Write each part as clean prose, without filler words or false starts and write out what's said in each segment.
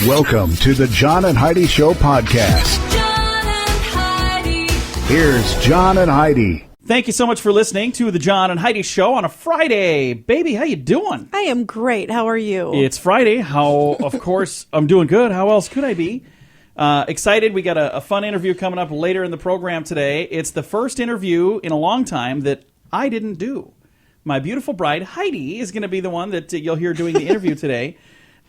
Welcome to the John and Heidi Show podcast. John and Heidi. Here's John and Heidi. Thank you so much for listening to the John and Heidi Show on a Friday. Baby, how you doing? I am great. How are you? It's Friday. Of course, I'm doing good. How else could I be? Excited. We got a fun interview coming up later in the program today. It's the first interview in a long time that I didn't do. My beautiful bride, Heidi, is going to be the one that you'll hear doing the interview today.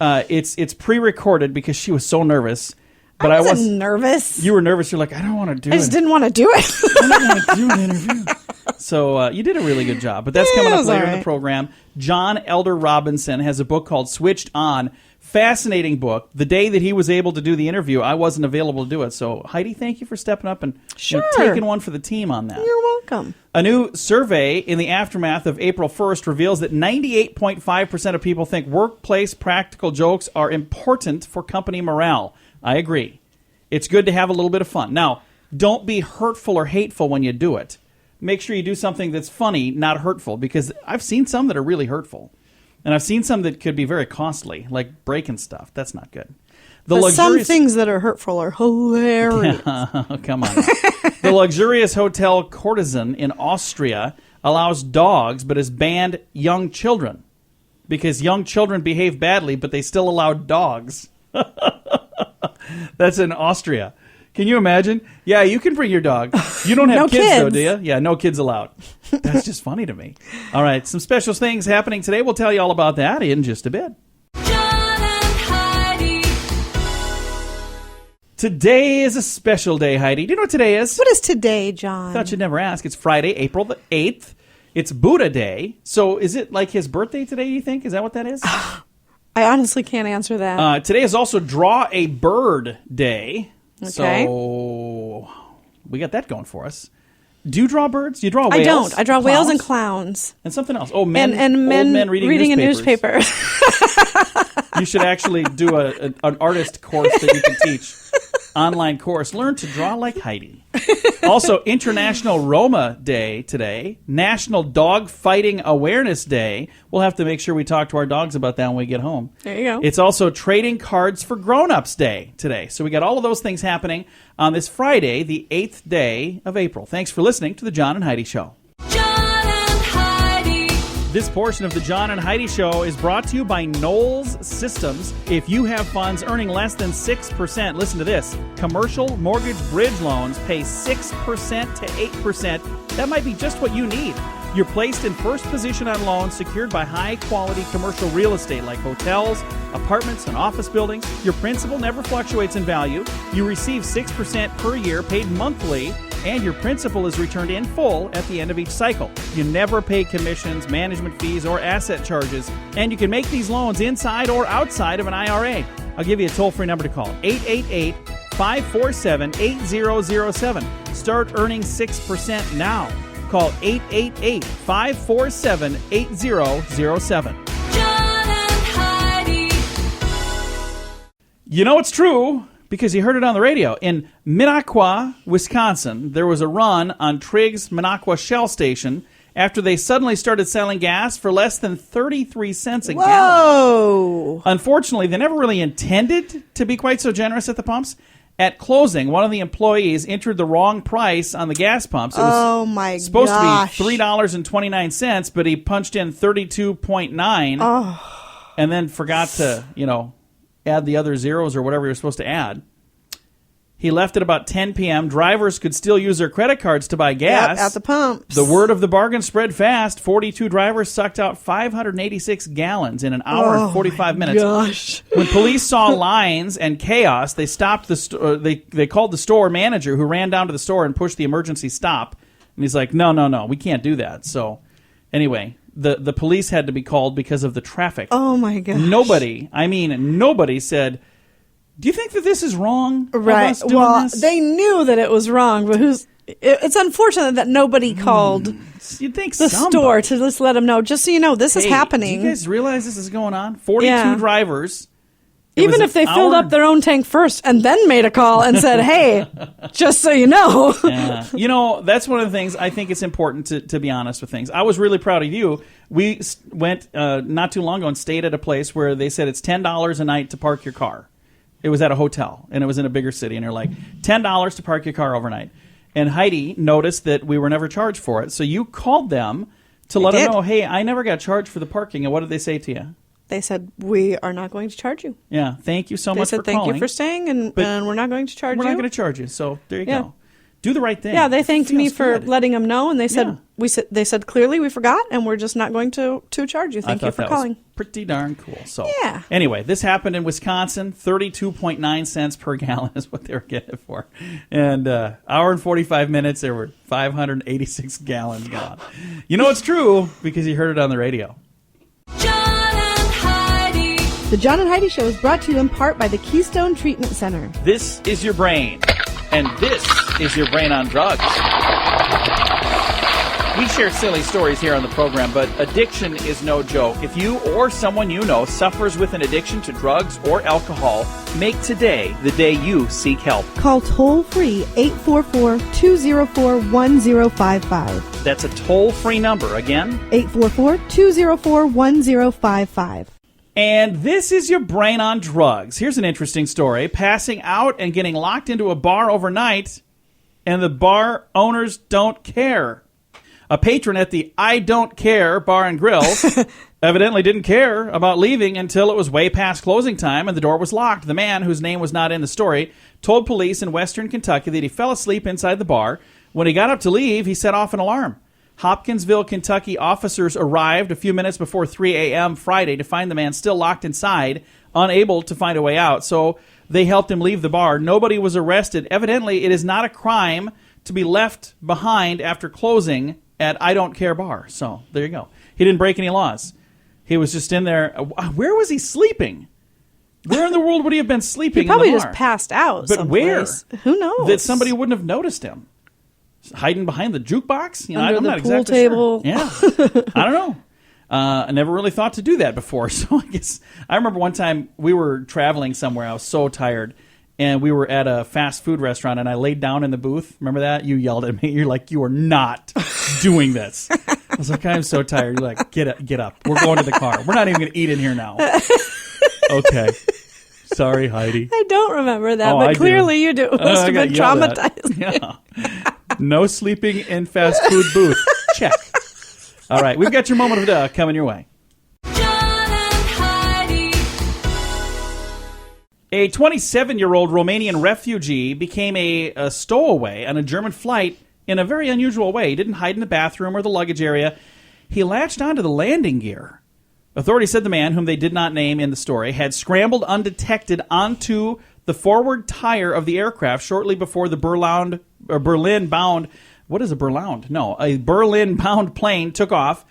It's pre-recorded because she was so nervous. But I wasn't nervous. You were nervous. You're like, I don't want to do it. I just didn't want to do it. I don't want to do an interview. So you did a really good job. But that's coming up later in the program. John Elder Robinson has a book called Switched On. Fascinating book. The day that he was able to do the interview, I wasn't available to do it. So, Heidi, thank you for stepping up and taking one for the team on that. You're welcome. A new survey in the aftermath of April 1st reveals that 98.5% of people think workplace practical jokes are important for company morale. I agree. It's good to have a little bit of fun. Now, don't be hurtful or hateful when you do it. Make sure you do something that's funny, not hurtful, because I've seen some that are really hurtful. And I've seen some that could be very costly, like breaking stuff. That's not good. Some things that are hurtful are hilarious. Come on. The luxurious hotel Courtesan in Austria allows dogs, but has banned young children. Because young children behave badly, but they still allow dogs. That's in Austria. Can you imagine? Yeah, you can bring your dog. You don't have No kids, though, kids. do you? Yeah, no kids allowed. That's just funny to me. All right, some special things happening today. We'll tell you all about that in just a bit. John and Heidi. Today is a special day, Heidi. Do you know what today is? What is today, John? Thought you'd never ask. It's Friday, April the 8th. It's Buddha Day. So is it like his birthday today, you think? Is that what that is? I honestly can't answer that. Today is also Draw a Bird Day. Okay. So we got that going for us. Do you draw birds? Do you draw whales? I don't. I draw whales and clowns. clowns. And something else. Oh, men, And old men reading a newspaper. You should actually do an artist course that you can teach. Online course. Learn to draw like Heidi. Also, International Roma Day today. National Dog Fighting Awareness Day. We'll have to make sure we talk to our dogs about that when we get home. There you go. It's also Trading Cards for Grown-Ups Day today. So we got all of those things happening on this Friday, the 8th day of April. Thanks for listening to the John and Heidi Show. John and Heidi. This portion of the John and Heidi Show is brought to you by Knowles Systems. If you have funds earning less than 6%, listen to this. Commercial mortgage bridge loans pay 6% to 8%. That might be just what you need. You're placed in first position on loans secured by high-quality commercial real estate like hotels, apartments, and office buildings. Your principal never fluctuates in value. You receive 6% per year paid monthly, and your principal is returned in full at the end of each cycle. You never pay commissions, management fees, or asset charges, and you can make these loans inside or outside of an IRA. I'll give you a toll-free number to call, 888-547-8007. Start earning 6% now. Call 888-547-8007. John and Heidi. You know it's true because you heard it on the radio. In Minocqua, Wisconsin, there was a run on Triggs Minocqua Shell Station after they suddenly started selling gas for less than 33 cents a gallon. Whoa! Unfortunately, they never really intended to be quite so generous at the pumps. At closing, one of the employees entered the wrong price on the gas pumps. It was supposed to be $3.29, but he punched in 32.9 and then forgot to, add the other zeros or whatever you're supposed to add. He left at about 10 p.m. Drivers could still use their credit cards to buy gas. Yep, at the pumps. The word of the bargain spread fast. 42 drivers sucked out 586 gallons in an hour and 45 minutes. Gosh. When police saw lines and chaos, they stopped the store. They called the store manager, who ran down to the store and pushed the emergency stop. And he's like, no, we can't do that. So anyway, the police had to be called because of the traffic. Oh, my gosh. Nobody said, do you think that this is wrong? Right. Well, they knew that it was wrong, but it's unfortunate that nobody called You'd think the somebody. store to just let them know, just so you know, this is happening. Do you guys realize this is going on? 42 drivers. Even if they filled up their own tank first and then made a call and said, hey, just so you know. Yeah. That's one of the things I think it's important to be honest with things. I was really proud of you. We went not too long ago and stayed at a place where they said it's $10 a night to park your car. It was at a hotel, and it was in a bigger city. And they're like, $10 to park your car overnight. And Heidi noticed that we were never charged for it. So you called them to let them know, hey, I never got charged for the parking. And what did they say to you? They said, we are not going to charge you. Yeah, thank you so much for calling. They said, thank you for staying, and we're not going to charge you. We're not going to charge you. So there you go. Do the right thing. Yeah, they thanked me for letting them know, and they said they said clearly we forgot, and we're just not going to charge you. Thank you for calling. Was pretty darn cool. So yeah. Anyway, this happened in Wisconsin. 32.9 cents per gallon is what they were getting it for, and hour and 45 minutes there were 586 gallons gone. You know it's true because you heard it on the radio. John and Heidi. The John and Heidi Show is brought to you in part by the Keystone Treatment Center. This is your brain, and this is your brain on drugs. We share silly stories here on the program, but addiction is no joke. If you or someone you know suffers with an addiction to drugs or alcohol, make today the day you seek help. Call toll-free 844-204-1055. That's a toll-free number. Again, 844-204-1055. And this is your brain on drugs. Here's an interesting story. Passing out and getting locked into a bar overnight, and the bar owners don't care. A patron at the I Don't Care Bar and Grill evidently didn't care about leaving until it was way past closing time and the door was locked. The man, whose name was not in the story, told police in western Kentucky that he fell asleep inside the bar. When he got up to leave, he set off an alarm. Hopkinsville, Kentucky officers arrived a few minutes before 3 a.m. Friday to find the man still locked inside, unable to find a way out. So they helped him leave the bar. Nobody was arrested. Evidently, it is not a crime to be left behind after closing at I Don't Care Bar. So there you go. He didn't break any laws. He was just in there. Where was he sleeping? Where in the world would he have been sleeping? He probably in the bar? just passed out. But someplace. Where? Who knows? That somebody wouldn't have noticed him. Hiding behind the jukebox? You know, Under I'm the not pool exactly table. Sure. Yeah. I don't know. I never really thought to do that before. So I guess I remember one time we were traveling somewhere. I was so tired. And we were at a fast food restaurant, and I laid down in the booth. Remember that? You yelled at me. You're like, you are not doing this. I was like, I'm so tired. You're like, get up. We're going to the car. We're not even going to eat in here now. Okay. Sorry, Heidi. I don't remember that, Oh, but I clearly do. you do. It must have been yelled at. traumatized. Yeah. No sleeping in fast food booth. Check. All right. We've got your moment of duh coming your way. A 27-year-old Romanian refugee became a stowaway on a German flight in a very unusual way. He didn't hide in the bathroom or the luggage area. He latched onto the landing gear. Authorities said the man, whom they did not name in the story, had scrambled undetected onto the forward tire of the aircraft shortly before the Berlin-bound... What is a Berlin? No, a Berlin-bound plane took off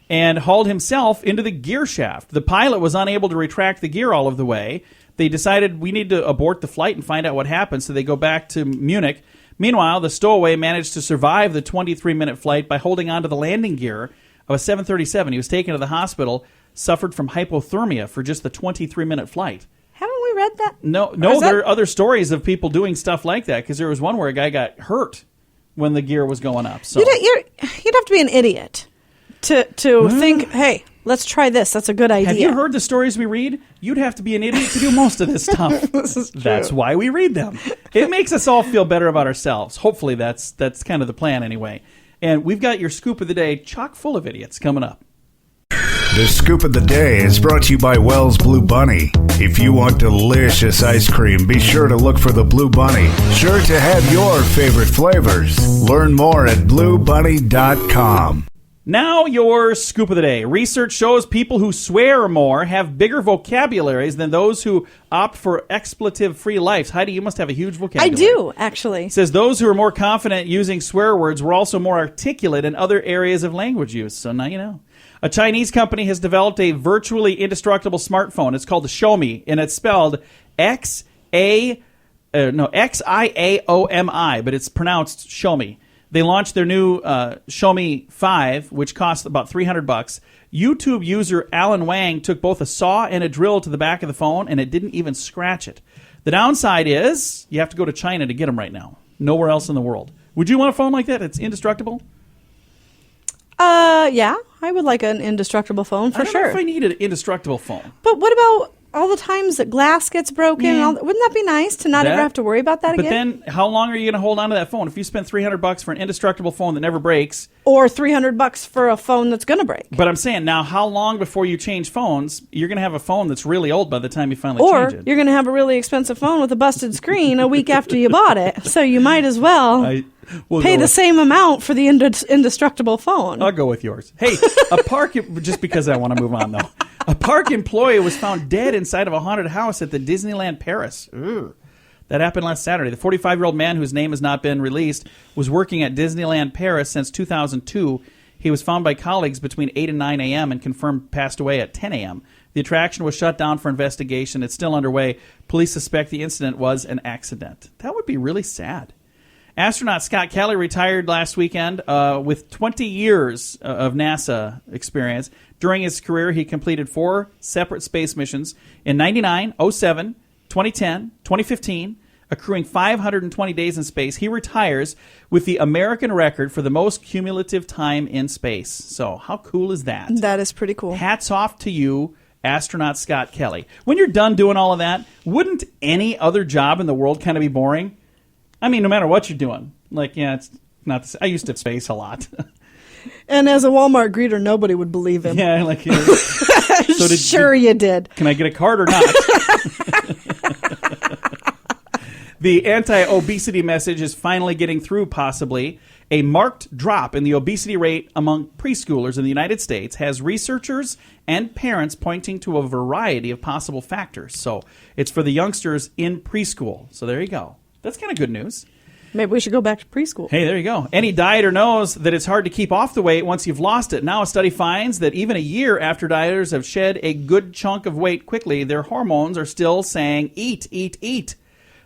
and hauled himself into the gear shaft. The pilot was unable to retract the gear all of the way. They decided we need to abort the flight and find out what happened, so they go back to Munich. Meanwhile, the stowaway managed to survive the 23-minute flight by holding onto the landing gear of a 737. He was taken to the hospital, suffered from hypothermia for just the 23-minute flight. Haven't we read that? No, there are other stories of people doing stuff like that, because there was one where a guy got hurt when the gear was going up. So You'd have to be an idiot to think, hey, let's try this. That's a good idea. Have you heard the stories we read? You'd have to be an idiot to do most of this stuff. This is true. That's why we read them. It makes us all feel better about ourselves. Hopefully that's kind of the plan anyway. And we've got your scoop of the day chock full of idiots coming up. The scoop of the day is brought to you by Wells Blue Bunny. If you want delicious ice cream, be sure to look for the Blue Bunny. Sure to have your favorite flavors. Learn more at bluebunny.com. Now your scoop of the day. Research shows people who swear more have bigger vocabularies than those who opt for expletive-free lives. Heidi, you must have a huge vocabulary. I do, actually. It says those who are more confident using swear words were also more articulate in other areas of language use. So now you know. A Chinese company has developed a virtually indestructible smartphone. It's called the Xiaomi, and it's spelled Xiaomi, but it's pronounced Xiaomi. They launched their new Xiaomi 5, which cost about $300. YouTube user Alan Wang took both a saw and a drill to the back of the phone, and it didn't even scratch it. The downside is you have to go to China to get them right now. Nowhere else in the world. Would you want a phone like that? It's indestructible? Yeah, I would like an indestructible phone for I don't sure. know if I need an indestructible phone. But what about all the times that glass gets broken. And all, wouldn't that be nice to not ever have to worry about that again? But then, how long are you going to hold on to that phone? If you spend $300 for an indestructible phone that never breaks, or $300 for a phone that's going to break. But I'm saying now, how long before you change phones? You're going to have a phone that's really old by the time you finally change it. Or you're going to have a really expensive phone with a busted screen a week after you bought it. So you might as well pay the same amount for the indestructible phone. I'll go with yours. Hey, just because I want to move on, though. A park employee was found dead inside of a haunted house at the Disneyland Paris. Ugh. That happened last Saturday. The 45-year-old man, whose name has not been released, was working at Disneyland Paris since 2002. He was found by colleagues between 8 and 9 a.m. and confirmed passed away at 10 a.m. The attraction was shut down for investigation. It's still underway. Police suspect the incident was an accident. That would be really sad. Astronaut Scott Kelly retired last weekend with 20 years of NASA experience. During his career, he completed 4 separate space missions in 99, 07, 2010, 2015, accruing 520 days in space. He retires with the American record for the most cumulative time in space. So how cool is that? That is pretty cool. Hats off to you, astronaut Scott Kelly. When you're done doing all of that, wouldn't any other job in the world kind of be boring? I mean, no matter what you're doing. Like, yeah, it's not the same. I used to space a lot. And as a Walmart greeter, nobody would believe him. Yeah, like, you you did. Can I get a card or not? The anti-obesity message is finally getting through, possibly. A marked drop in the obesity rate among preschoolers in the United States has researchers and parents pointing to a variety of possible factors. So it's for the youngsters in preschool. So there you go. That's kind of good news. Maybe we should go back to preschool. Hey, there you go. Any dieter knows that it's hard to keep off the weight once you've lost it. Now a study finds that even a year after dieters have shed a good chunk of weight quickly, their hormones are still saying, eat, eat, eat.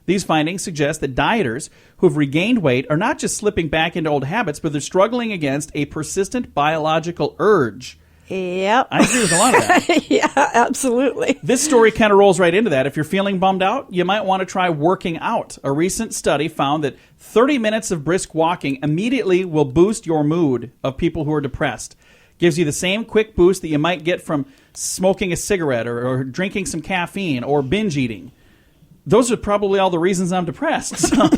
These findings suggest that dieters who have regained weight are not just slipping back into old habits, but they're struggling against a persistent biological urge. Yep. I agree with a lot of that. Yeah, absolutely. This story kind of rolls right into that. If you're feeling bummed out, you might want to try working out. A recent study found that 30 minutes of brisk walking immediately will boost your mood of people who are depressed. Gives you the same quick boost that you might get from smoking a cigarette or drinking some caffeine or binge eating. Those are probably all the reasons I'm depressed. So,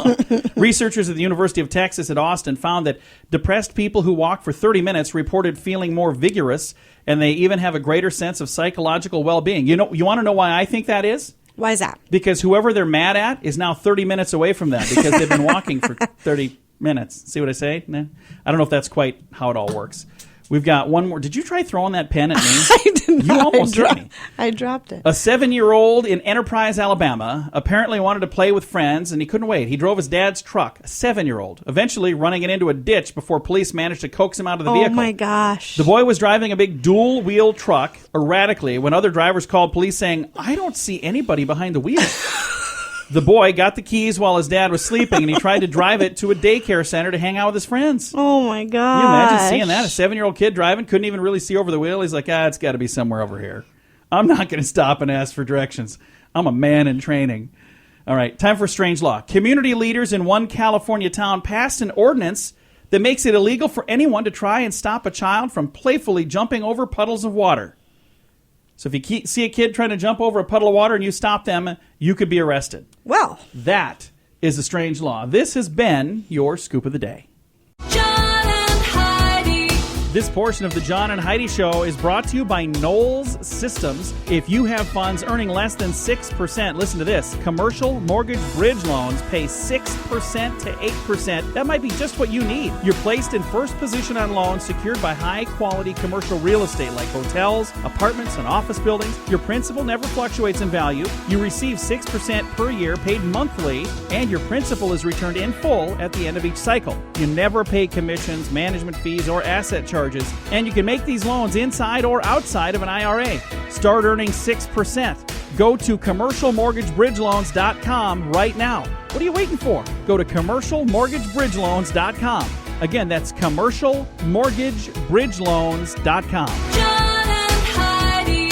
researchers at the University of Texas at Austin found that depressed people who walk for 30 minutes reported feeling more vigorous, and they even have a greater sense of psychological well-being. You want to know why I think that is? Why is that? Because whoever they're mad at is now 30 minutes away from them because they've been walking for 30 minutes. See what I say? Nah. I don't know if that's quite how it all works. We've got one more. Did you try throwing that pen at me? I did not. You almost hit me. I dropped it. A 7-year-old in Enterprise, Alabama, apparently wanted to play with friends, and he couldn't wait. He drove his dad's truck, a 7-year-old, eventually running it into a ditch before police managed to coax him out of the vehicle. Oh, my gosh. The boy was driving a big dual-wheel truck erratically when other drivers called police saying, "I don't see anybody behind the wheel." The boy got the keys while his dad was sleeping, and he tried to drive it to a daycare center to hang out with his friends. Oh, my gosh. Can you imagine seeing that? A 7-year-old kid driving, couldn't even really see over the wheel. He's like, it's got to be somewhere over here. I'm not going to stop and ask for directions. I'm a man in training. All right, time for strange law. Community leaders in one California town passed an ordinance that makes it illegal for anyone to try and stop a child from playfully jumping over puddles of water. So if you see a kid trying to jump over a puddle of water and you stop them, you could be arrested. Well, that is a strange law. This has been your Scoop of the Day. John and Heidi. This portion of the John and Heidi Show is brought to you by Knowles Systems. If you have funds earning less than 6%, listen to this. Commercial mortgage bridge loans pay 6% to 8%. That might be just what you need. You're placed in first position on loans secured by high-quality commercial real estate like hotels, apartments, and office buildings. Your principal never fluctuates in value. You receive 6% per year paid monthly, and your principal is returned in full at the end of each cycle. You never pay commissions, management fees, or asset charges, and you can make these loans inside or outside of an IRA. Start earning 6%. Go to commercialmortgagebridgeloans.com right now. What are you waiting for? Go to commercialmortgagebridgeloans.com. Again, that's commercialmortgagebridgeloans.com. John and Heidi.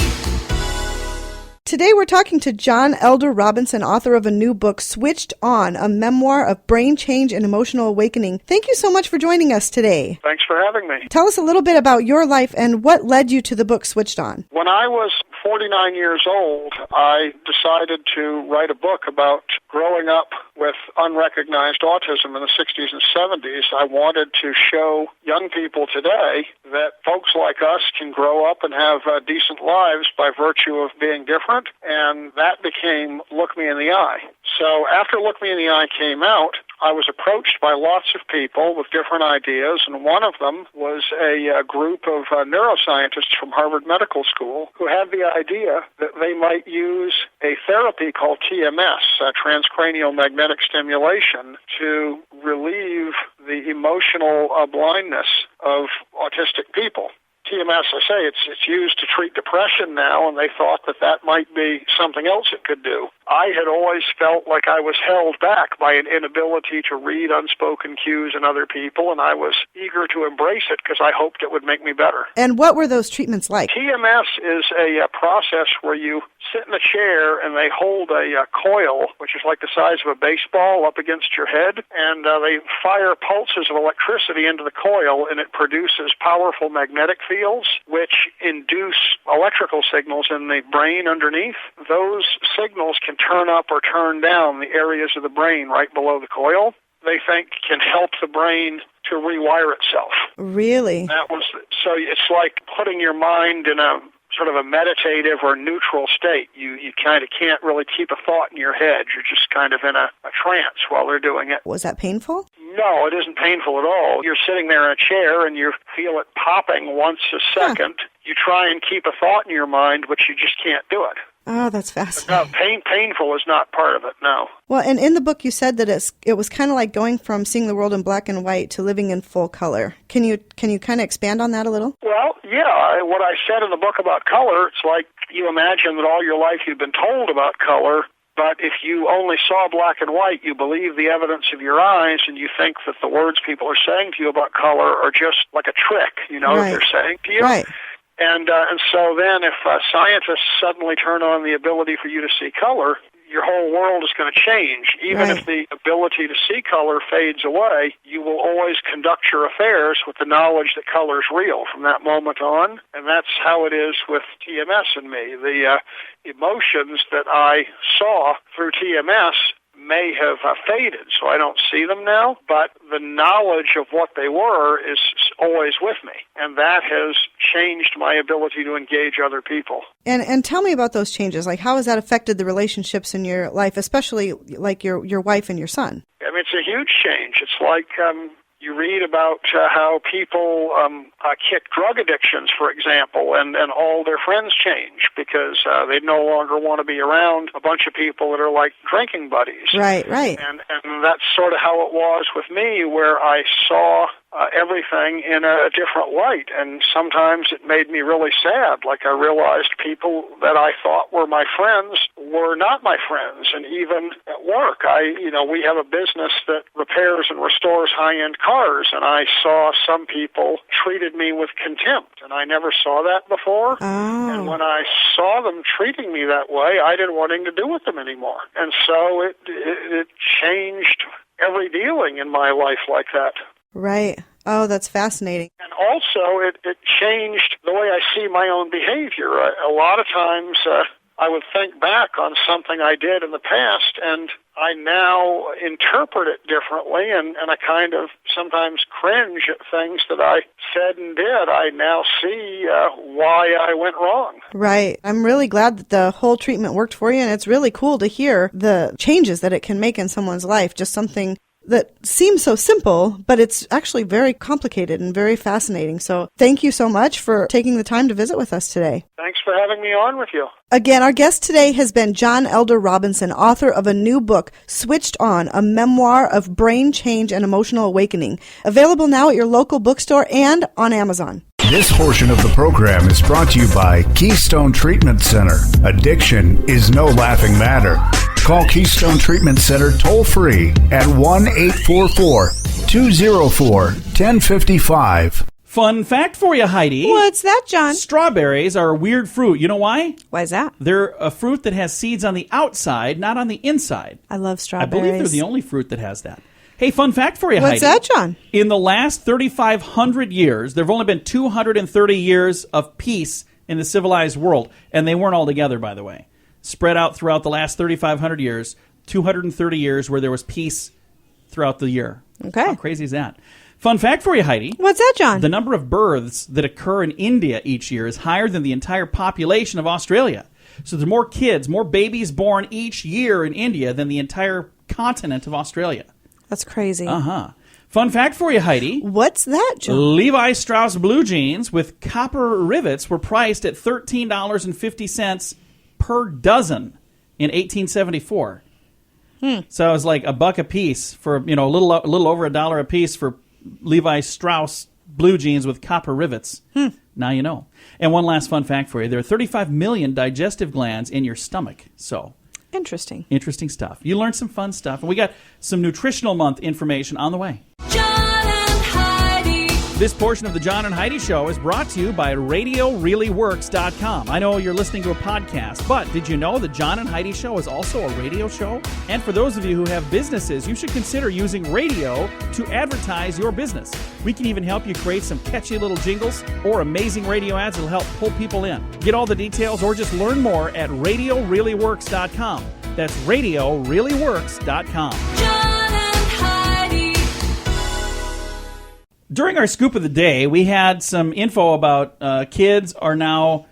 Today we're talking to John Elder Robinson, author of a new book, Switched On, a memoir of brain change and emotional awakening. Thank you so much for joining us today. Thanks for having me. Tell us a little bit about your life and what led you to the book Switched On. When I was 49 years old, I decided to write a book about growing up with unrecognized autism in the 60s and 70s. I wanted to show young people today that folks like us can grow up and have decent lives by virtue of being different, and that became Look Me in the Eye. So after Look Me in the Eye came out, I was approached by lots of people with different ideas, and one of them was a group of neuroscientists from Harvard Medical School who had the idea that they might use a therapy called TMS, transcranial magnetic stimulation, to relieve the emotional blindness of autistic people. TMS, I say, it's used to treat depression now, and they thought that that might be something else it could do. I had always felt like I was held back by an inability to read unspoken cues in other people, and I was eager to embrace it because I hoped it would make me better. And what were those treatments like? TMS is a process where you sit in a chair and they hold a coil, which is like the size of a baseball, up against your head, and they fire pulses of electricity into the coil, and it produces powerful magnetic fields which induce electrical signals in the brain underneath. Those signals can turn up or turn down the areas of the brain right below the coil. They think can help the brain to rewire itself. Really? So it's like putting your mind in a sort of a meditative or neutral state. You kind of can't really keep a thought in your head. You're just kind of in a trance while they're doing it. Was that painful? No, it isn't painful at all. You're sitting there in a chair and you feel it popping once a second. You try and keep a thought in your mind, but you just can't do it. Oh, that's fascinating. No, painful is not part of it, no. Well, and in the book you said that it was kind of like going from seeing the world in black and white to living in full color. Can you kind of expand on that a little? Well, yeah. What I said in the book about color, it's like you imagine that all your life you've been told about color, but if you only saw black and white, you believe the evidence of your eyes, and you think that the words people are saying to you about color are just like a trick, that they're saying to you. Right. And so then if scientists suddenly turn on the ability for you to see color, your whole world is going to change. Even if the ability to see color fades away, you will always conduct your affairs with the knowledge that color is real from that moment on. And that's how it is with TMS and me. The emotions that I saw through TMS may have faded, so I don't see them now, but the knowledge of what they were is always with me, and that has changed my ability to engage other people. And tell me about those changes. Like, how has that affected the relationships in your life, especially like your wife and your son? I mean, it's a huge change. It's like you read about how people kick drug addictions, for example, and all their friends change because they no longer want to be around a bunch of people that are like drinking buddies. Right. And that's sort of how it was with me, where I saw everything in a different light, and sometimes it made me really sad. Like I realized people that I thought were my friends were not my friends, and even at work, we have a business that repairs and restores high-end cars, and I saw some people treated me with contempt, and I never saw that before. Oh. And when I saw them treating me that way, I didn't want anything to do with them anymore. And so it changed every dealing in my life like that. Right. Oh, that's fascinating. And also, it changed the way I see my own behavior. A lot of times, I would think back on something I did in the past, and I now interpret it differently, and I kind of sometimes cringe at things that I said and did. I now see why I went wrong. Right. I'm really glad that the whole treatment worked for you, and it's really cool to hear the changes that it can make in someone's life. Just something that seems so simple, but it's actually very complicated and very fascinating. So thank you so much for taking the time to visit with us today. Thanks for having me on with you. Again, our guest today has been John Elder Robinson, author of a new book, Switched On, a memoir of brain change and emotional awakening. Available now at your local bookstore and on Amazon. This portion of the program is brought to you by Keystone Treatment Center. Addiction is no laughing matter. Call Keystone Treatment Center toll-free at 1-844-204-1055. Fun fact for you, Heidi. What's that, John? Strawberries are a weird fruit. You know why? Why is that? They're a fruit that has seeds on the outside, not on the inside. I love I strawberries. believe they're the only fruit that has that. Hey, fun fact for you, Heidi. What's that, John? In the last 3,500 years, there have only been 230 years of peace in the civilized world. And they weren't all together, by the way. Spread out throughout the last 3,500 years, 230 years where there was peace throughout the year. Okay. How crazy is that? Fun fact for you, Heidi. What's that, John? The number of births that occur in India each year is higher than the entire population of Australia. So there's more kids, more babies born each year in India than the entire continent of Australia. That's crazy. Uh-huh. Fun fact for you, Heidi. What's that, John? Levi Strauss blue jeans with copper rivets were priced at $13.50 per dozen in 1874. So it was like $1 a piece for, a little over $1 a piece for Levi Strauss blue jeans with copper rivets. Now you know. And one last fun fact for you. There are 35 million digestive glands in your stomach. So Interesting stuff. You learned some fun stuff. And we got some Nutritional Month information on the way. John and Heidi. This portion of the John and Heidi Show is brought to you by RadioReallyWorks.com. I know you're listening to a podcast, but did you know the John and Heidi Show is also a radio show? And for those of you who have businesses, you should consider using radio to advertise your business. We can even help you create some catchy little jingles or amazing radio ads that will help pull people in. Get all the details or just learn more at RadioReallyWorks.com. That's RadioReallyWorks.com. John and Heidi. During our scoop of the day, we had some info about kids are now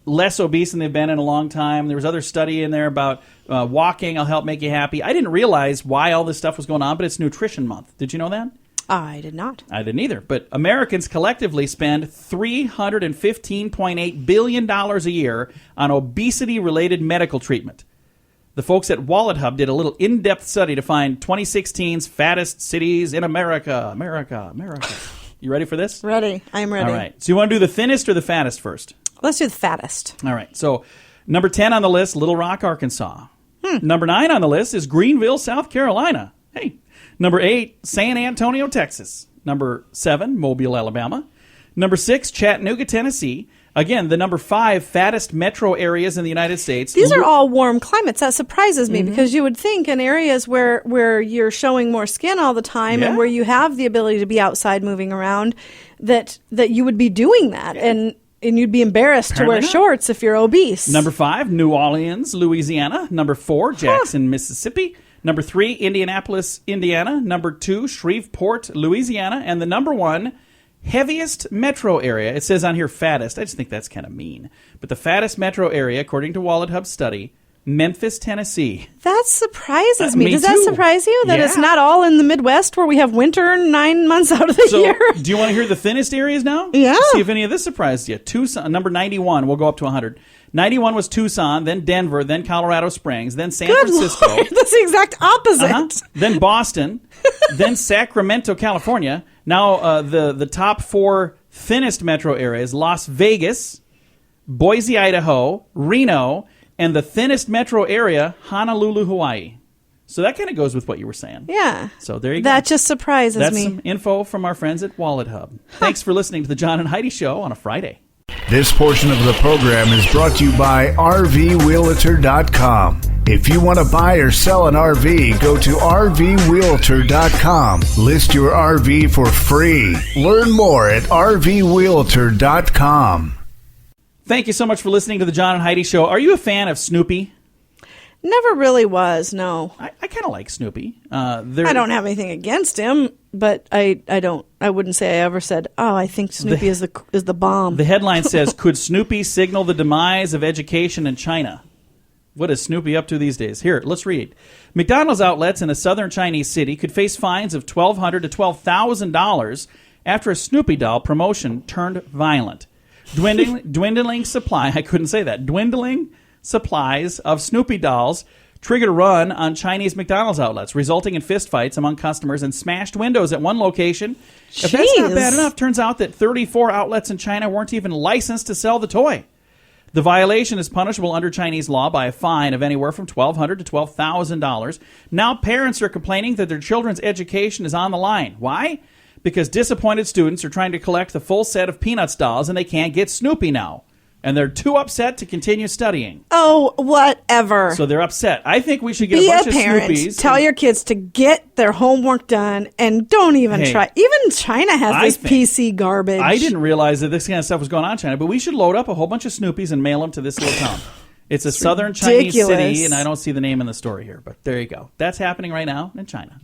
less obese than they've been in a long time. There was other study in there about walking will help make you happy. I didn't realize why all this stuff was going on, but it's Nutrition Month. Did you know that? I did not. I didn't either. But Americans collectively spend $315.8 billion a year on obesity-related medical treatment. The folks at Wallet Hub did a little in-depth study to find 2016's fattest cities in America. America. You ready for this? Ready. I'm ready. All right. So you want to do the thinnest or the fattest first? Let's do the fattest. All right. So number 10 on the list, Little Rock, Arkansas. Number 9 on the list is Greenville, South Carolina. Hey. Number 8, San Antonio, Texas. Number 7, Mobile, Alabama. Number 6, Chattanooga, Tennessee. Again, the number 5 fattest metro areas in the United States. These are all warm climates. That surprises me because you would think in areas where you're showing more skin all the time and where you have the ability to be outside moving around, that you would be doing that. And you'd be embarrassed to wear shorts if you're obese. Number 5, New Orleans, Louisiana. Number 4, Jackson, Mississippi. Number 3, Indianapolis, Indiana. Number 2, Shreveport, Louisiana. And the number 1 heaviest metro area, it says on here fattest. I just think that's kind of mean. But the fattest metro area, according to Wallet Hub's study, Memphis, Tennessee. That surprises me. Me Does too. that surprise you? That it's Yeah. not all in the Midwest where we have winter 9 months out of the So, year? do you want to hear the thinnest areas now? Yeah. See if any of this surprised you. Tucson, number 91. We'll go up to 100. 91 was Tucson, then Denver, then Colorado Springs, then San Good Francisco. Lord, that's the exact opposite. Then Boston, then Sacramento, California. Now the top 4 thinnest metro areas, Las Vegas, Boise, Idaho, Reno, and the thinnest metro area, Honolulu, Hawaii. So that kind of goes with what you were saying. Yeah. So there you go. That just surprises That's me. some info from our friends at Wallet Hub. Thanks for listening to the John and Heidi Show on a Friday. This portion of the program is brought to you by RVRealtor.com. If you want to buy or sell an RV, go to RVRealtor.com. List your RV for free. Learn more at RVRealtor.com. Thank you so much for listening to the John and Heidi Show. Are you a fan of Snoopy? Never really was, no. I kind of like Snoopy. I don't have anything against him, but I wouldn't say I ever said, "Oh, I think Snoopy is the bomb." The headline says, "Could Snoopy signal the demise of education in China?" What is Snoopy up to these days? Here, let's read. McDonald's outlets in a southern Chinese city could face fines of $1,200 to $12,000 after a Snoopy doll promotion turned violent. Dwindling supply. I couldn't say that. Dwindling supplies of Snoopy dolls triggered a run on Chinese McDonald's outlets, resulting in fistfights among customers and smashed windows at one location. If that's not bad enough, turns out that 34 outlets in China weren't even licensed to sell the toy. The violation is punishable under Chinese law by a fine of anywhere from $1,200 to $12,000. Now parents are complaining that their children's education is on the line. Why? Because disappointed students are trying to collect the full set of Peanuts dolls and they can't get Snoopy now. And they're too upset to continue studying. Oh, whatever. So they're upset. I think we should get Be a bunch a of parent. Snoopies. Tell your kids to get their homework done and don't even Hey, try. Even China has I this think- PC garbage. I didn't realize that this kind of stuff was going on in China, but we should load up a whole bunch of Snoopies and mail them to this little town. It's a southern Chinese ridiculous. city, and I don't see the name in the story here, but there you go. That's happening right now in China.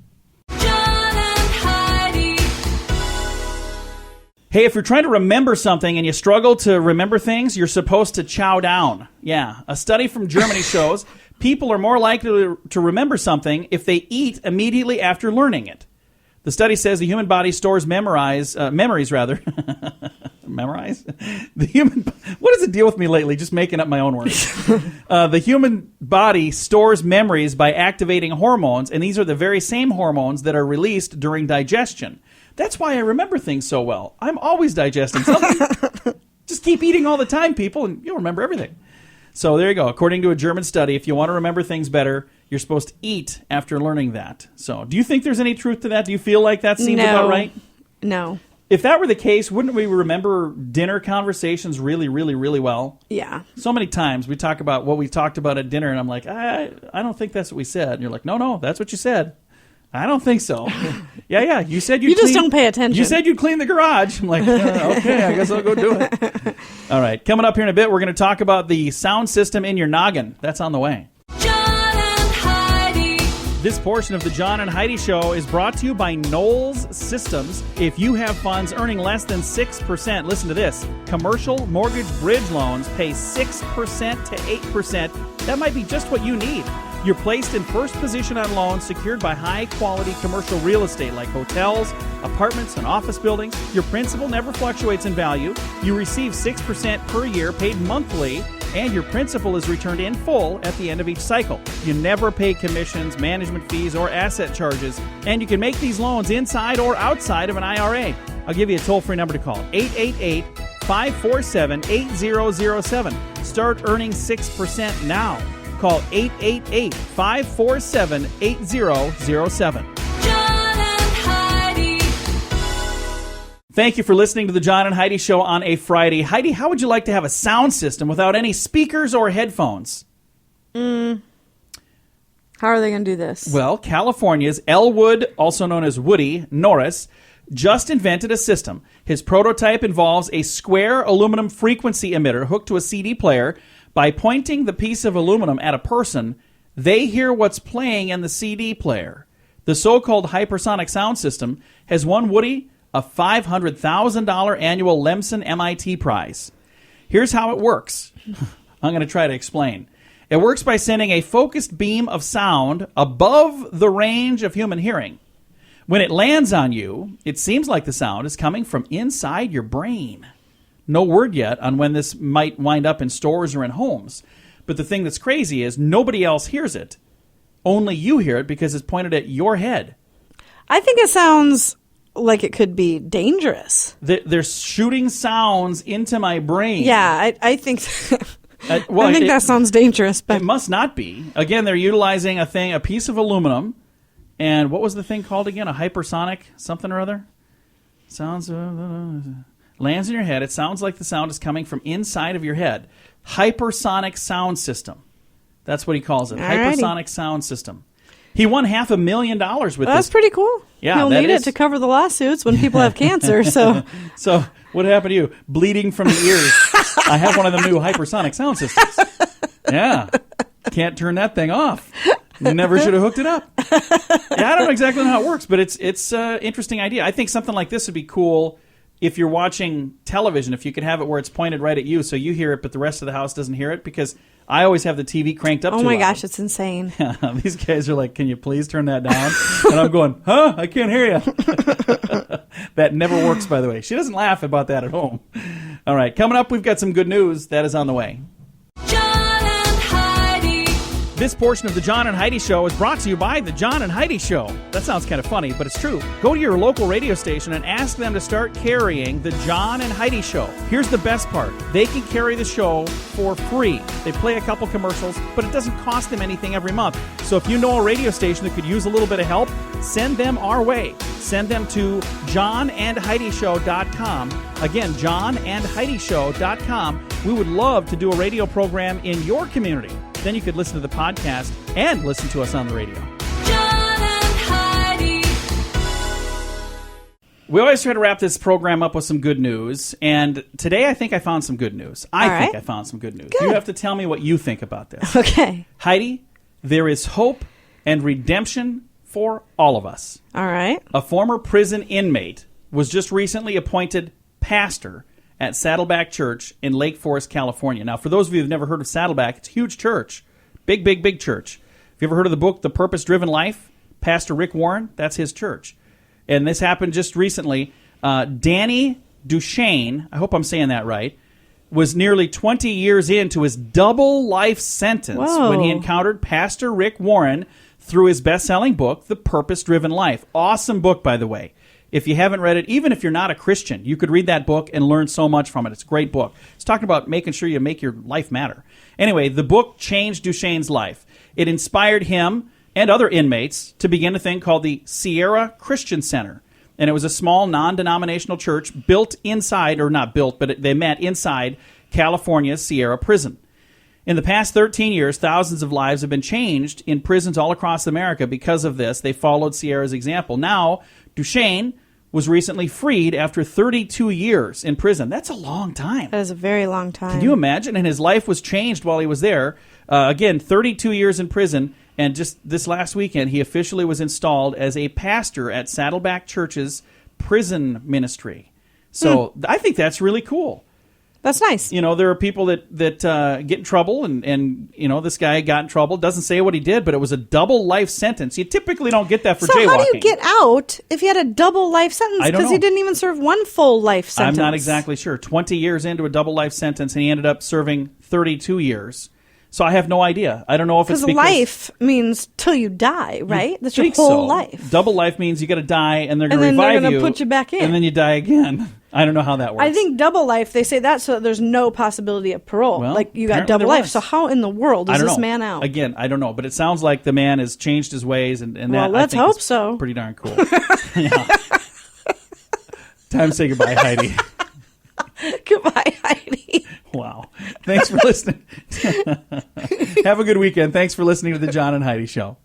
John and Heidi. Hey, if you're trying to remember something and you struggle to remember things, you're supposed to chow down. Yeah, a study from Germany shows people are more likely to remember something if they eat immediately after learning it. The study says the human body stores memories. Memorize? The human. What is the deal with me lately? Just making up my own words. The human body stores memories by activating hormones, and these are the very same hormones that are released during digestion. That's why I remember things so well. I'm always digesting something. Just keep eating all the time, people, and you'll remember everything. So there you go. According to a German study, if you want to remember things better, you're supposed to eat after learning that. So do you think there's any truth to that? Do you feel like that seems about right? No. If that were the case, wouldn't we remember dinner conversations really, really, really well? Yeah. So many times we talk about what we talked about at dinner, and I'm like, I don't think that's what we said. And you're like, no, that's what you said. I don't think so. Yeah. You said you'd You just clean- don't pay attention. You said you'd clean the garage. I'm like, okay, I guess I'll go do it. All right. Coming up here in a bit, we're going to talk about the sound system in your noggin. That's on the way. John and Heidi. This portion of the John and Heidi Show is brought to you by Knowles Systems. If you have funds earning less than 6%, listen to this. Commercial mortgage bridge loans pay 6% to 8%. That might be just what you need. You're placed in first position on loans secured by high-quality commercial real estate like hotels, apartments, and office buildings. Your principal never fluctuates in value. You receive 6% per year paid monthly, and your principal is returned in full at the end of each cycle. You never pay commissions, management fees, or asset charges, and you can make these loans inside or outside of an IRA. I'll give you a toll-free number to call, 888-547-8007. Start earning 6% now. Call 888-547-8007. John and Heidi. Thank you for listening to the John and Heidi Show on a Friday. Heidi, how would you like to have a sound system without any speakers or headphones? How are they going to do this? Well, California's Elwood, also known as Woody Norris, just invented a system. His prototype involves a square aluminum frequency emitter hooked to a CD player. By pointing the piece of aluminum at a person, they hear what's playing in the CD player. The so-called hypersonic sound system has won Woody a $500,000 annual Lemson MIT prize. Here's how it works. I'm going to try to explain. It works by sending a focused beam of sound above the range of human hearing. When it lands on you, it seems like the sound is coming from inside your brain. No word yet on when this might wind up in stores or in homes. But the thing that's crazy is nobody else hears it. Only you hear it because it's pointed at your head. I think it sounds like it could be dangerous. They're shooting sounds into my brain. Yeah, I think Well, I think that sounds dangerous. But It must not be. Again, they're utilizing a piece of aluminum. And what was the thing called again? A hypersonic something or other? Sounds... lands in your head. It sounds like the sound is coming from inside of your head. Hypersonic sound system. That's what he calls it. Alrighty. Hypersonic sound system. He won $500,000 with that's this. pretty cool. Yeah, He'll that need is. it to cover the lawsuits when people have cancer. So So what happened to you? Bleeding from the ears. I have one of them new hypersonic sound systems. Yeah. Can't turn that thing off. Never should have hooked it up. Yeah, I don't know exactly how it works, but it's an interesting idea. I think something like this would be cool if you're watching television, if you could have it where it's pointed right at you so you hear it, but the rest of the house doesn't hear it, because I always have the TV cranked up oh too my loud. gosh, it's insane. These guys are like, can you please turn that down? And I'm going, I can't hear you. That never works, by the way. She doesn't laugh about that at home. All right, coming up, we've got some good news. That is on the way. John and Heidi. This portion of the John and Heidi Show is brought to you by the John and Heidi Show. That sounds kind of funny, but it's true. Go to your local radio station and ask them to start carrying the John and Heidi Show. Here's the best part. They can carry the show for free. They play a couple commercials, but it doesn't cost them anything every month. So if you know a radio station that could use a little bit of help, send them our way. Send them to johnandheidishow.com. Again, johnandheidishow.com. We would love to do a radio program in your community. Then you could listen to the podcast and listen to us on the radio. John and Heidi. We always try to wrap this program up with some good news, and today I think I found some good news. I think I found some good news. Good. You have to tell me what you think about this. Okay. Heidi, there is hope and redemption for all of us. All right. A former prison inmate was just recently appointed pastor at Saddleback Church in Lake Forest, California. Now, for those of you who've never heard of Saddleback, it's a huge church. Big, big, big church. Have you ever heard of the book, The Purpose-Driven Life? Pastor Rick Warren, that's his church. And this happened just recently. Danny Duchesne, I hope I'm saying that right, was nearly 20 years into his double life sentence when he encountered Pastor Rick Warren through his best-selling book, The Purpose-Driven Life. Awesome book, by the way. If you haven't read it, even if you're not a Christian, you could read that book and learn so much from it. It's a great book. It's talking about making sure you make your life matter. Anyway, the book changed Duchesne's life. It inspired him and other inmates to begin a thing called the Sierra Christian Center. And it was a small, non-denominational church built inside, or not built, but they met inside California's Sierra prison. In the past 13 years, thousands of lives have been changed in prisons all across America because of this. They followed Sierra's example. Now, Duchesne was recently freed after 32 years in prison. That's a long time. That is a very long time. Can you imagine? And his life was changed while he was there. Again, 32 years in prison. And just this last weekend, he officially was installed as a pastor at Saddleback Church's prison ministry. So I think that's really cool. That's nice. You know, there are people that get in trouble, and you know, this guy got in trouble. Doesn't say what he did, but it was a double life sentence. You typically don't get that for jaywalking. So how do you get out if you had a double life sentence? I don't Because he know. didn't even serve one full life sentence. I'm not exactly sure. 20 years into a double life sentence, and he ended up serving 32 years. So I have no idea. I don't know if it's Because because life means till you die, right? That's your think whole so. life. Double life means you got to die, and they're going to And then they're revive gonna you, put you back in. and then you die again. I don't know how that works. I think double life, they say that so that there's no possibility of parole. Well, like you got apparently double there life. was. So how in the world I is don't this know. man out? Again, I don't know, but it sounds like the man has changed his ways, and that Well, let's I think hope is so. pretty darn cool. Yeah. Time to say goodbye, Heidi. Goodbye, Heidi. Wow. Thanks for listening. Have a good weekend. Thanks for listening to the John and Heidi Show.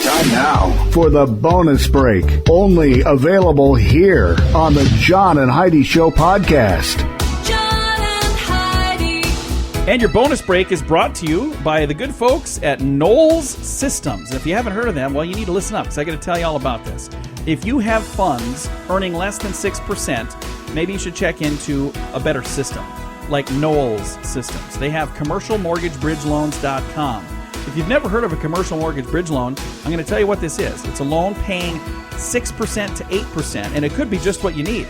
Time now for the bonus break. Only available here on the John and Heidi Show podcast. John and Heidi. And your bonus break is brought to you by the good folks at Knowles Systems. If you haven't heard of them, well, you need to listen up because I got to tell you all about this. If you have funds earning less than 6%, maybe you should check into a better system like Knowles Systems. They have commercialmortgagebridgeloans.com. If you've never heard of a commercial mortgage bridge loan, I'm going to tell you what this is. It's a loan paying 6% to 8%, and it could be just what you need.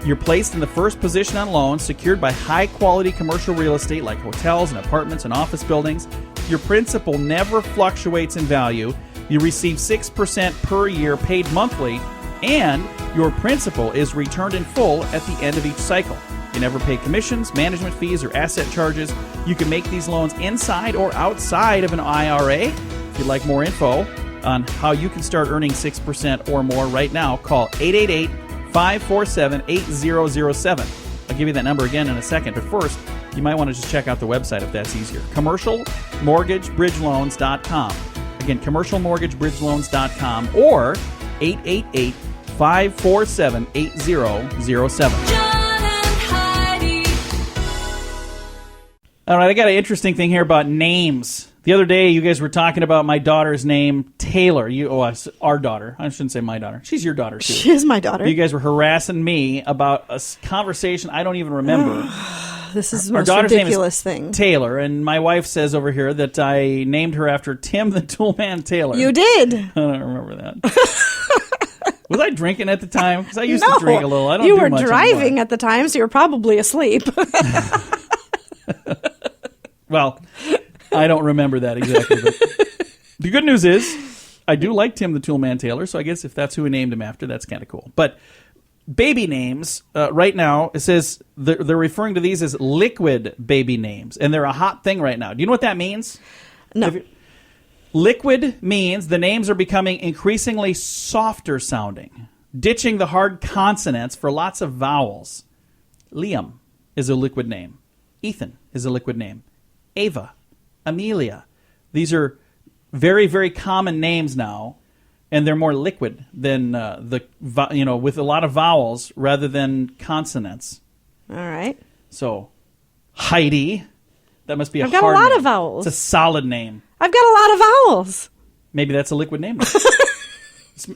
You're placed in the first position on loans secured by high-quality commercial real estate like hotels and apartments and office buildings. Your principal never fluctuates in value. You receive 6% per year paid monthly, and your principal is returned in full at the end of each cycle. You never pay commissions, management fees, or asset charges. You can make these loans inside or outside of an IRA. If you'd like more info on how you can start earning 6% or more right now, call 888-547-8007. I'll give you that number again in a second, but first, you might want to just check out the website if that's easier. commercialmortgagebridgeloans.com. Again, commercialmortgagebridgeloans.com or 888-547-8007. John and Heidi. All right, I got an interesting thing here about names. The other day, you guys were talking about my daughter's name, Taylor. Our daughter. I shouldn't say my daughter. She's your daughter, too. She is my daughter. You guys were harassing me about a conversation I don't even remember. This is the Our most daughter's ridiculous name is thing. Taylor, and my wife says over here that I named her after Tim the Toolman Taylor. You did. I don't remember that. Was I drinking at the time? Because I used No, to drink a little. I don't you do were much driving anymore. at the time, so you were probably asleep. Well, I don't remember that exactly. But the good news is I do like Tim the Toolman Taylor, so I guess if that's who he named him after, that's kind of cool. But baby names, right now, it says they're referring to these as liquid baby names, and they're a hot thing right now. Do you know what that means? No. Liquid means the names are becoming increasingly softer sounding, ditching the hard consonants for lots of vowels. Liam is a liquid name. Ethan is a liquid name. Ava, Amelia. These are very, very common names now, and they're more liquid than with a lot of vowels rather than consonants. All right. So, Heidi, that must be a I've got hard a lot name. of vowels. It's a solid name. I've got a lot of vowels. Maybe that's a liquid name.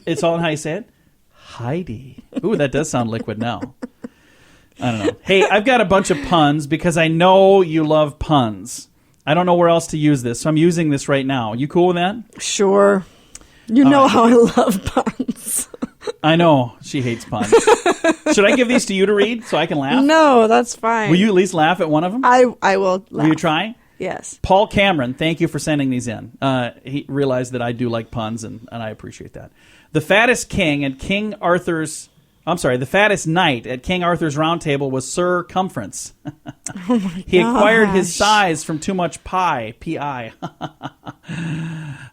It's all in how you say it. Heidi. Ooh, that does sound liquid now. I don't know. Hey, I've got a bunch of puns because I know you love puns. I don't know where else to use this, so I'm using this right now. You cool with that? Sure. You know how I love puns. I know. She hates puns. Should I give these to you to read so I can laugh? No, that's fine. Will you at least laugh at one of them? I will laugh. Will you try? Yes. Paul Cameron, thank you for sending these in. He realized that I do like puns, and I appreciate that. The fattest king at King Arthur's... the fattest knight at King Arthur's Round Table was Sir Cumference. Oh my He acquired his gosh. size from too much pie. P-I.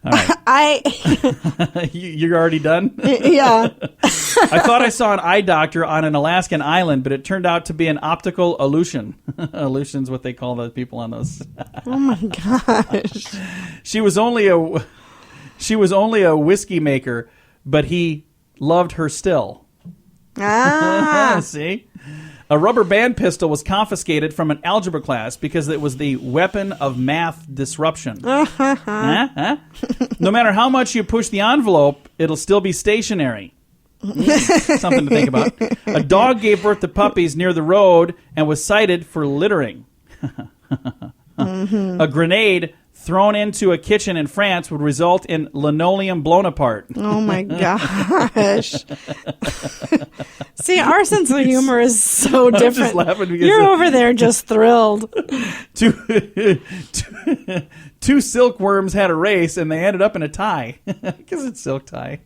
All right. You're already done? Yeah. I thought I saw an eye doctor on an Alaskan island, but it turned out to be an optical illusion. Illusion's what they call the people on those. Oh my gosh. She was only a whiskey maker, but he loved her still. Ah. See? A rubber band pistol was confiscated from an algebra class because it was the weapon of math disruption. Huh? No matter how much you push the envelope, it'll still be stationary. Something to think about. A dog gave birth to puppies near the road and was cited for littering. A grenade thrown into a kitchen in France would result in linoleum blown apart. Oh my gosh. See, our sense of humor is so different. just laughing because You're over there just thrilled. Two silkworms had a race and they ended up in a tie because it's silk tie.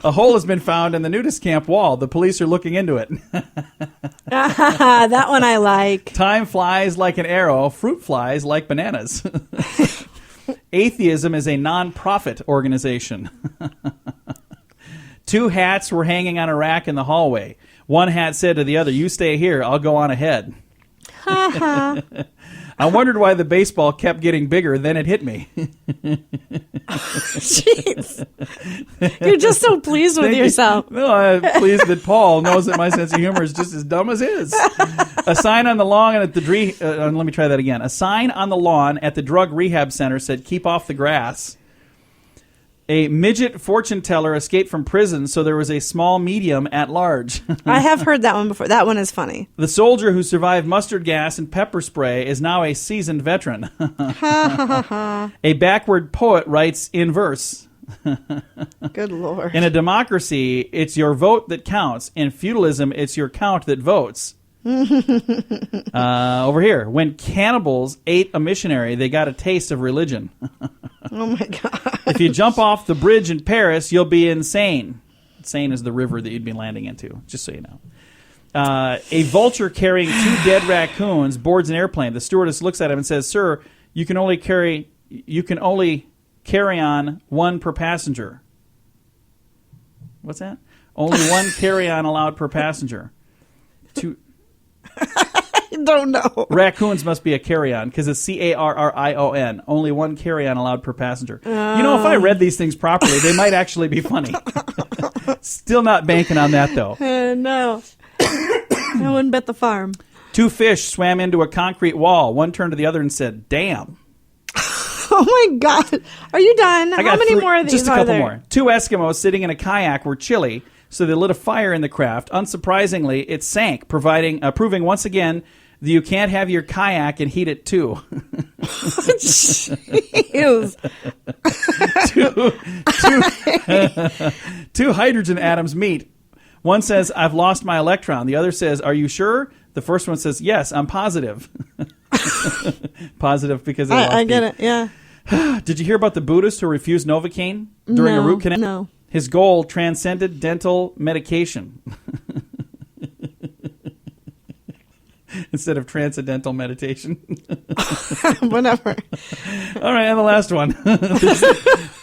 A hole has been found in the nudist camp wall. The police are looking into it. That one I like. Time flies like an arrow. Fruit flies like bananas. Atheism is a non-profit organization. Two hats were hanging on a rack in the hallway. One hat said to the other, "You stay here, I'll go on ahead." I wondered why the baseball kept getting bigger, then it hit me. Jeez. You're just so pleased with Thank you. yourself. No, I'm pleased that Paul knows that my sense of humor is just as dumb as his. A sign on the lawn at the let me try that again. A sign on the lawn at the drug rehab center said, "Keep off the grass." A midget fortune teller escaped from prison, so there was a small medium at large. I have heard that one before. That one is funny. The soldier who survived mustard gas and pepper spray is now a seasoned veteran. A backward poet writes in verse. Good Lord. In a democracy, it's your vote that counts. In feudalism, it's your count that votes. Over here, when cannibals ate a missionary, they got a taste of religion. Oh my God. If you jump off the bridge in Paris, you'll be insane. Insane is the river that you'd be landing into, just so you know. A vulture carrying two dead raccoons boards an airplane. The stewardess looks at him and says, "Sir, you can only carry on one per passenger." What's that? Only one carry-on allowed per passenger. Two I don't know. raccoons must be a carry-on because it's carrion. Only one carry-on allowed per passenger. You know, if I read these things properly, they might actually be funny. Still not banking on that, though. No. I wouldn't bet the farm. Two fish swam into a concrete wall. One turned to the other and said, "Damn." Oh my God. Are you done? How many more of these Just a are couple there? more. Two Eskimos sitting in a kayak were chilly, so they lit a fire in the craft. Unsurprisingly, it sank, proving once again that you can't have your kayak and heat it too. Jeez. Two hydrogen atoms meet. One says, "I've lost my electron." The other says, "Are you sure?" The first one says, "Yes, I'm positive." Positive because they lost I get feet. it. Yeah. Did you hear about the Buddhist who refused Novocaine during a root canal? No. His goal transcended dental medication instead of transcendental meditation. Whatever. All right, and the last one.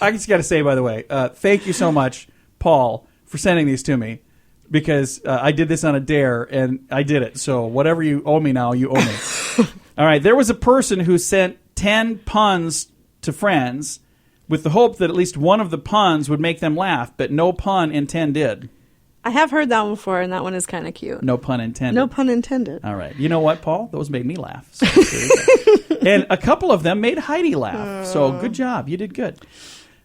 I just got to say, by the way, thank you so much, Paul, for sending these to me, because I did this on a dare, and I did it. So whatever you owe me now, you owe me. All right, there was a person who sent 10 puns to friends with the hope that at least one of the puns would make them laugh, but no pun intended. I have heard that one before, and that one is kind of cute. No pun intended. No pun intended. All right. You know what, Paul? Those made me laugh. So there you go. And a couple of them made Heidi laugh. So good job. You did good.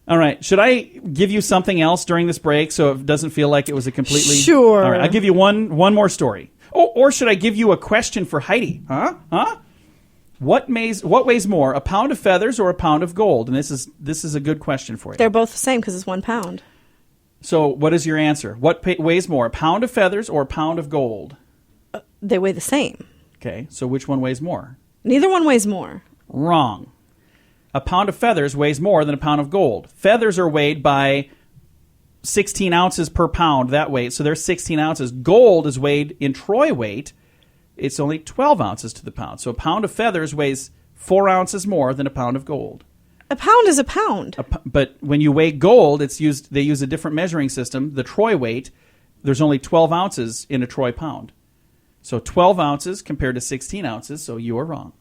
All right. Should I give you something else during this break so it doesn't feel like it was a completely... Sure. All right. I'll give you one more story. Oh, or should I give you a question for Heidi? Huh? What weighs more, a pound of feathers or a pound of gold? And this is a good question for you. They're both the same because it's 1 pound. So what is your answer? What weighs more, a pound of feathers or a pound of gold? They weigh the same. Okay, so which one weighs more? Neither one weighs more. Wrong. A pound of feathers weighs more than a pound of gold. Feathers are weighed by 16 ounces per pound, that weight, so there's 16 ounces. Gold is weighed in troy weight. It's only 12 ounces to the pound. So a pound of feathers weighs 4 ounces more than a pound of gold. A pound is a pound. But when you weigh gold, they use a different measuring system. The troy weight, there's only 12 ounces in a troy pound. So 12 ounces compared to 16 ounces, so you are wrong.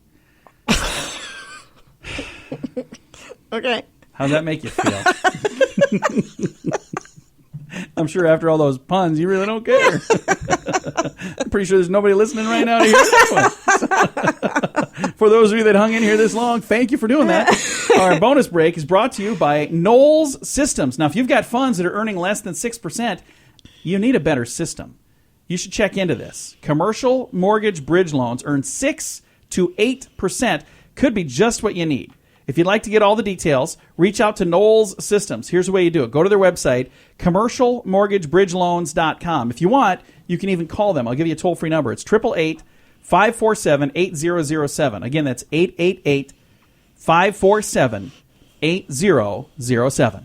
Okay. How'd that make you feel? I'm sure after all those puns, you really don't care. I'm pretty sure there's nobody listening right now to hear that one. For those of you that hung in here this long, thank you for doing that. Our bonus break is brought to you by Knowles Systems. Now, if you've got funds that are earning less than 6%, you need a better system. You should check into this. Commercial mortgage bridge loans earn 6 to 8%. Could be just what you need. If you'd like to get all the details, reach out to Knowles Systems. Here's the way you do it. Go to their website, commercialmortgagebridgeloans.com. If you want, you can even call them. I'll give you a toll-free number. It's 888-547-8007. Again, that's 888-547-8007.